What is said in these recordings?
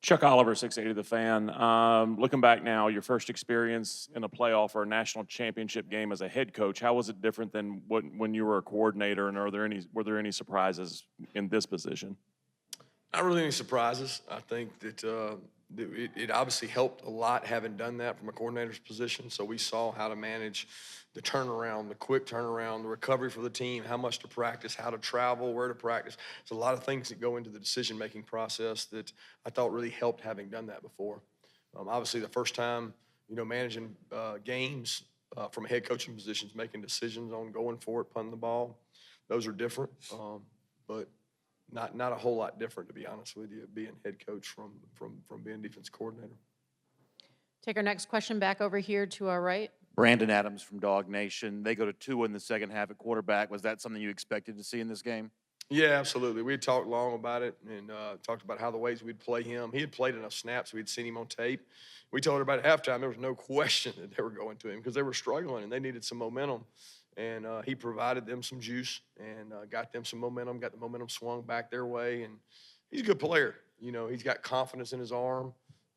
Chuck Oliver, 680 The Fan. Looking back now, your first experience in a playoff or a national championship game as a head coach, how was it different than when you were a coordinator? And were there any surprises in this position? Not really any surprises. I think that it obviously helped a lot having done that from a coordinator's position. So we saw how to manage the turnaround, the quick turnaround, the recovery for the team, how much to practice, how to travel, where to practice. There's a lot of things that go into the decision-making process that I thought really helped having done that before. Obviously, the first time, managing games from a head coaching position, making decisions on going for it, punting the ball, those are different. But not a whole lot different, to be honest with you, being head coach from being defense coordinator. Take our next question back over here to our right. Brandon Adams from Dog Nation. They go to Tua in the second half at quarterback. Was that something you expected to see in this game? Yeah, absolutely. We had talked long about it and talked about how the ways we'd play him. He had played enough snaps. We'd seen him on tape. We told everybody at halftime there was no question that they were going to him because they were struggling and they needed some momentum. And he provided them some juice and got them some momentum, got the momentum swung back their way. And he's a good player. He's got confidence in his arm.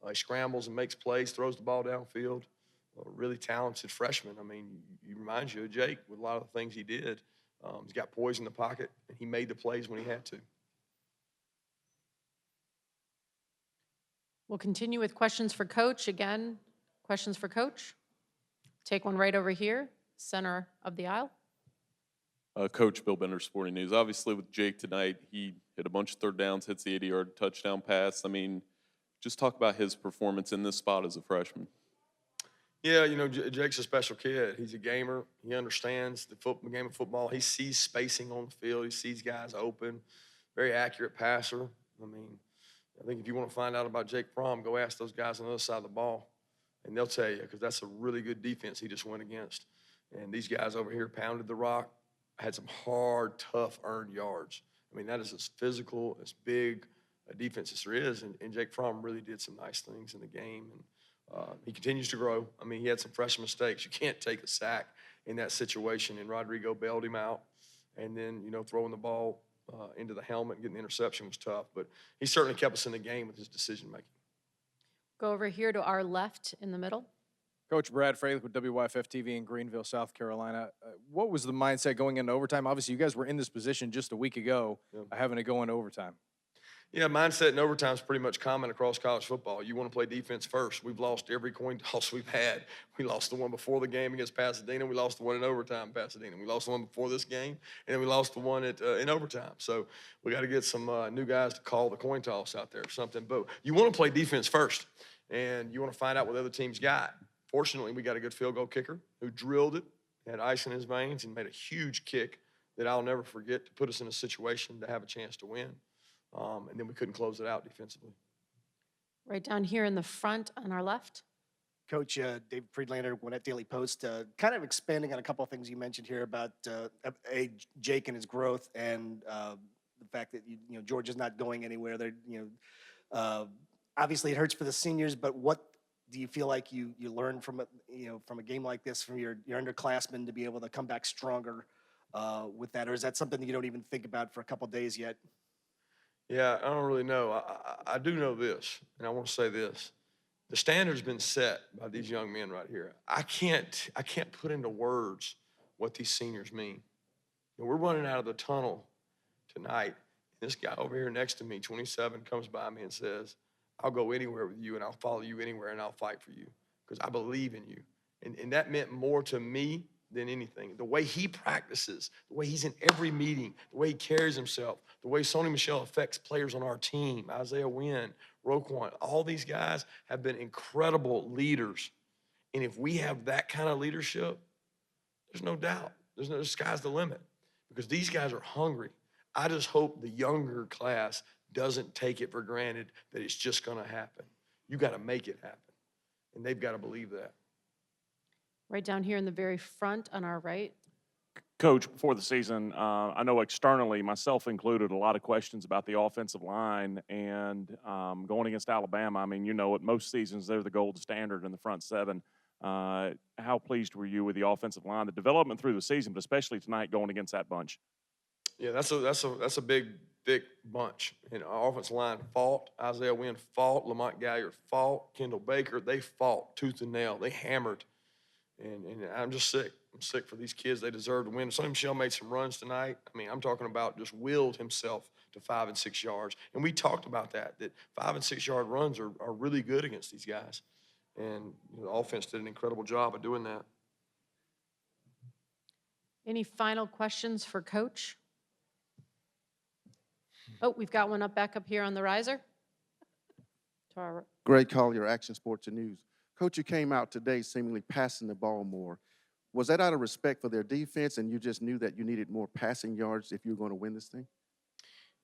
He scrambles and makes plays, throws the ball downfield. A really talented freshman. I mean, he reminds you of Jake with a lot of the things he did. He's got poise in the pocket, and he made the plays when he had to. We'll continue with questions for Coach. Again, questions for Coach. Take one right over here, center of the aisle. Coach, Bill Bender, Sporting News. Obviously, with Jake tonight, he hit a bunch of third downs, hits the 80-yard touchdown pass. I mean, just talk about his performance in this spot as a freshman. Yeah, Jake's a special kid. He's a gamer. He understands the game of football. He sees spacing on the field. He sees guys open. Very accurate passer. I mean, I think if you want to find out about Jake Fromm, go ask those guys on the other side of the ball, and they'll tell you because that's a really good defense he just went against. And these guys over here pounded the rock, had some hard, tough, earned yards. I mean, that is as physical, as big a defense as there is, and Jake Fromm really did some nice things in the game. And he continues to grow. I mean, he had some fresh mistakes. You can't take a sack in that situation, and Rodrigo bailed him out. And then, throwing the ball into the helmet and getting the interception was tough. But he certainly kept us in the game with his decision-making. Go over here to our left in the middle. Coach Brad Fralick with WYFF-TV in Greenville, South Carolina. What was the mindset going into overtime? Obviously, you guys were in this position just a week ago, having to go into overtime. Yeah, mindset in overtime is pretty much common across college football. You want to play defense first. We've lost every coin toss we've had. We lost the one before the game against Pasadena. We lost the one in overtime in Pasadena. We lost the one before this game, and then we lost the one in overtime. So we got to get some new guys to call the coin toss out there or something. But you want to play defense first, and you want to find out what the other team's got. Fortunately, we got a good field goal kicker who drilled it, had ice in his veins, and made a huge kick that I'll never forget to put us in a situation to have a chance to win. And then we couldn't close it out defensively. Right down here in the front on our left. Coach Dave Friedlander, Gwinnett Daily Post, kind of expanding on a couple of things you mentioned here about Jake and his growth and the fact that George is not going anywhere. Obviously it hurts for the seniors, but what do you feel like you learned from a game like this from your underclassmen to be able to come back stronger with that, or is that something that you don't even think about for a couple of days yet? Yeah, I don't really know. I do know this, and I want to say this. The standard's been set by these young men right here. I can't put into words what these seniors mean. We're running out of the tunnel tonight. This guy over here next to me, 27, comes by me and says, I'll go anywhere with you, and I'll follow you anywhere, and I'll fight for you because I believe in you. And that meant more to me than anything. The way he practices, the way he's in every meeting, the way he carries himself, the way Sony Michel affects players on our team, Isaiah Wynn, Roquan, all these guys have been incredible leaders. And if we have that kind of leadership, there's no doubt. The sky's the limit because these guys are hungry. I just hope the younger class doesn't take it for granted that it's just going to happen. You got to make it happen. And they've got to believe that. Right down here in the very front on our right. Coach, before the season, I know externally, myself included, a lot of questions about the offensive line and going against Alabama. I mean, at most seasons they're the gold standard in the front seven. How pleased were you with the offensive line, the development through the season, but especially tonight going against that bunch? Yeah, that's a big thick bunch. And our offensive line fought. Isaiah Wynn fought. Lamont Galliard fought. Kendall Baker, they fought tooth and nail. They hammered. And I'm just sick. I'm sick for these kids. They deserve to win. Sony Michel made some runs tonight. I mean, I'm talking about just willed himself to 5 and 6 yards. And we talked about that 5 and 6 yard runs are really good against these guys. And the offense did an incredible job of doing that. Any final questions for Coach? Oh, we've got one back up here on the riser. To our Great call, your Action Sports and News. Coach, you came out today seemingly passing the ball more. Was that out of respect for their defense and you just knew that you needed more passing yards if you were going to win this thing?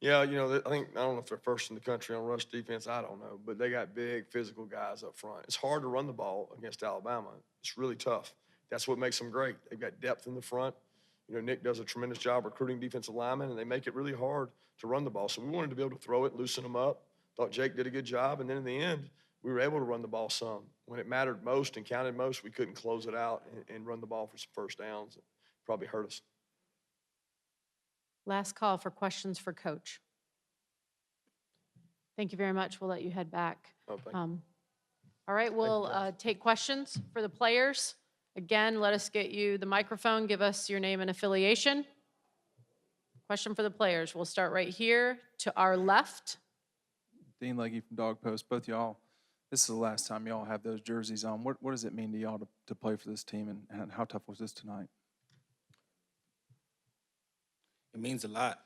Yeah, you know, I don't know if they're first in the country on rush defense. I don't know. But they got big physical guys up front. It's hard to run the ball against Alabama. It's really tough. That's what makes them great. They've got depth in the front. You know, Nick does a tremendous job recruiting defensive linemen, and they make it really hard to run the ball. So we wanted to be able to throw it, loosen them up. Thought Jake did a good job. And then in the end, we were able to run the ball some. When it mattered most and counted most, we couldn't close it out and run the ball for some first downs. It probably hurt us. last call for questions for Coach. Thank you very much. We'll let you head back. Oh, thank you. All right, we'll guys. take questions for the players. Again, let us get you the microphone. Give us your name and affiliation. Question for the players. We'll start right here to our left. Dean Legge from Dog Post. Both y'all, this is the last time y'all have those jerseys on. What does it mean to y'all to play for this team, and how tough was this tonight? It means a lot.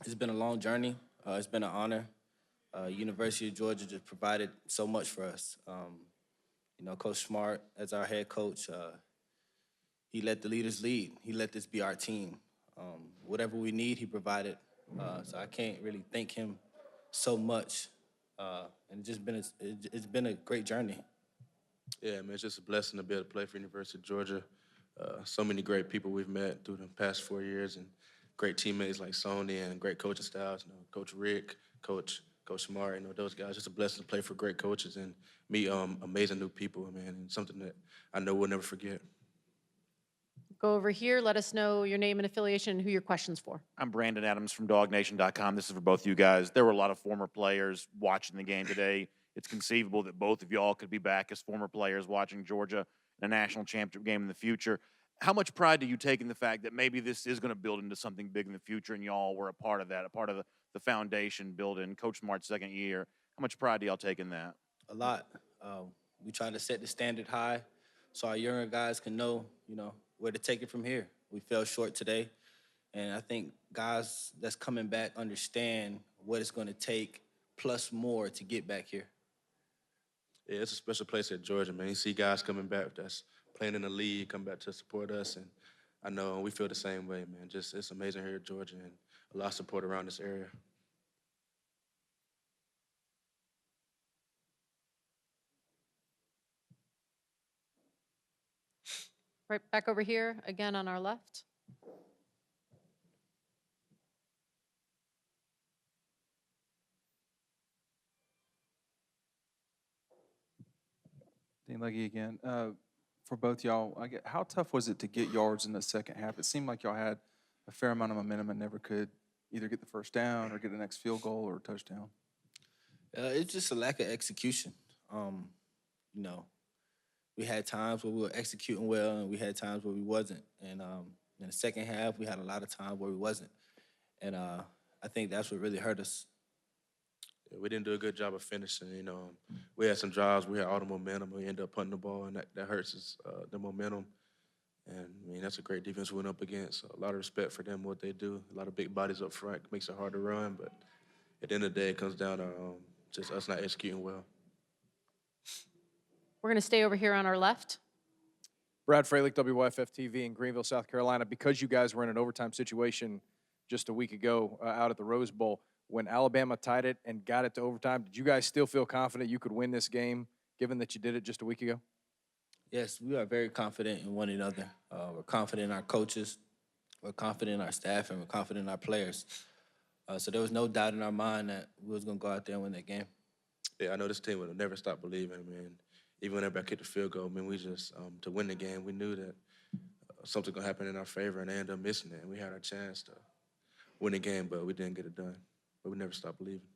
It's been a long journey. It's been an honor. University of Georgia just provided so much for us. You know, Coach Smart, as our head coach, he let the leaders lead. He let this be our team. Whatever we need, he provided. So I can't really thank him so much. And it's been a great journey. Yeah, man, it's just a blessing to be able to play for University of Georgia. So many great people we've met through the past 4 years, and great teammates like Sony and great coaching styles. You know, Coach Rick, Coach Smart, you know, those guys. Just a blessing to play for great coaches and meet amazing new people, man, and something that I know we'll never forget. Go over here. Let us know your name and affiliation and who your question's for. I'm Brandon Adams from DogNation.com. This is for both you guys. There were a lot of former players watching the game today. It's conceivable that both of y'all could be back as former players watching Georgia in a national championship game in the future. How much pride do you take in the fact that maybe this is going to build into something big in the future and y'all were a part of that, a part of the foundation built in Coach Smart's second year? How much pride do y'all take in that? A lot. We try to set the standard high so our younger guys can know, you know, where to take it from here. We fell short today, and I think guys that's coming back understand what it's going to take plus more to get back here. Yeah, it's a special place at Georgia, man. You see guys coming back that's playing in the league, come back to support us, and I know we feel the same way, man. Just it's amazing here at Georgia and a lot of support around this area. Right back over here, again on our left. Dean Legge again. For both y'all, how tough was it to get yards in the second half? It seemed like y'all had a fair amount of momentum and never could either get the first down or get the next field goal or touchdown. It's just a lack of execution. You know, we had times where we were executing well, and we had times where we wasn't. And in the second half, we had a lot of times where we wasn't. And I think that's what really hurt us. Yeah, we didn't do a good job of finishing. You know, we had some drives, we had all the momentum, we ended up punting the ball, and that hurts us, the momentum. And I mean, that's a great defense we went up against. So a lot of respect for them, what they do. A lot of big bodies up front makes it hard to run, but at the end of the day, it comes down to just us not executing well. We're going to stay over here on our left. Brad Fralick, WYFF TV in Greenville, South Carolina. Because you guys were in an overtime situation just a week ago out at the Rose Bowl, when Alabama tied it and got it to overtime, did you guys still feel confident you could win this game, given that you did it just a week ago? Yes, we are very confident in one another. We're confident in our coaches, we're confident in our staff, and we're confident in our players. So there was no doubt in our mind that we was going to go out there and win that game. Yeah, I know this team would never stop believing, man. Even whenever I kicked the field goal, I mean, we just, to win the game, we knew that something going to happen in our favor, and they ended up missing it. And we had our chance to win the game, but we didn't get it done. But we never stopped believing.